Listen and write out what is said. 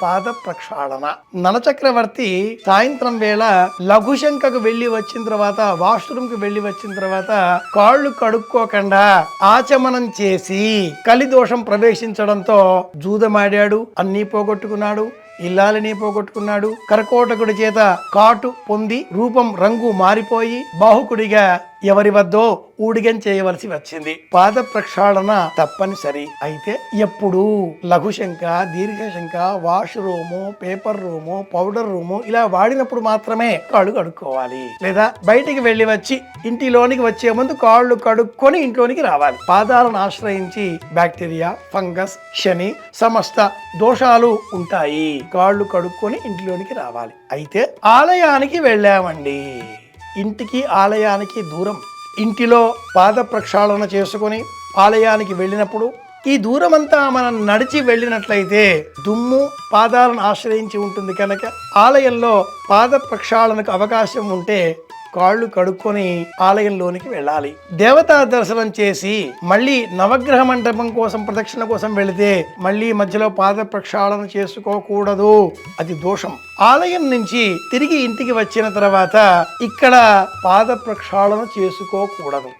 పాద ప్రక్షాళన. నలచక్రవర్తి సాయంత్రం వేళ లఘుశంకకు వెళ్లి వచ్చిన తర్వాత, వాష్రూమ్ కి వెళ్లి వచ్చిన తర్వాత కాళ్ళు కడుక్కోకుండా ఆచమనం చేసి కలిదోషం ప్రవేశించడంతో జూదమాడాడు, అన్నీ పోగొట్టుకున్నాడు, ఇల్లాలని పోగొట్టుకున్నాడు. కర్కోటకుడి చేత కాటు పొంది రూపం రంగు మారిపోయి బాహుకుడిగా ఎవరి వద్దో ఊడిగం చేయవలసి వచ్చింది. పాద ప్రక్షాళన తప్పనిసరి. అయితే ఎప్పుడు లఘుశంక, దీర్ఘశంక, wash room, paper room, powder room ఇలా వాడినప్పుడు మాత్రమే కాళ్ళు కడుక్కోవాలి. లేదా బయటికి వెళ్ళి వచ్చి ఇంటిలోనికి వచ్చే ముందు కాళ్ళు కడుక్కొని ఇంట్లోనికి రావాలి. పాదాలను ఆశ్రయించి బ్యాక్టీరియా, ఫంగస్, శని సమస్త దోషాలు ఉంటాయి. కాళ్ళు కడుక్కొని ఇంటిలోనికి రావాలి. అయితే ఆలయానికి వెళ్ళామండి, ఇంటికి ఆలయానికి దూరం. ఇంటిలో పాద ప్రక్షాళన చేసుకొని ఆలయానికి వెళ్ళినప్పుడు ఈ దూరమంతా మనం నడిచి వెళ్ళినట్లయితే దుమ్ము పాదాలను ఆశ్రయించి ఉంటుంది కనుక ఆలయంలో పాద ప్రక్షాళనకు అవకాశం ఉంటే కాళ్ళు కడుక్కొని ఆలయంలోనికి వెళ్ళాలి. దేవతా దర్శనం చేసి మళ్ళీ నవగ్రహ మండపం కోసం ప్రదక్షిణ కోసం వెళితే మళ్ళీ మధ్యలో పాద ప్రక్షాళన చేసుకోకూడదు, అది దోషం. ఆలయం నుంచి తిరిగి ఇంటికి వచ్చిన తర్వాత ఇక్కడ పాద ప్రక్షాళన చేసుకోకూడదు.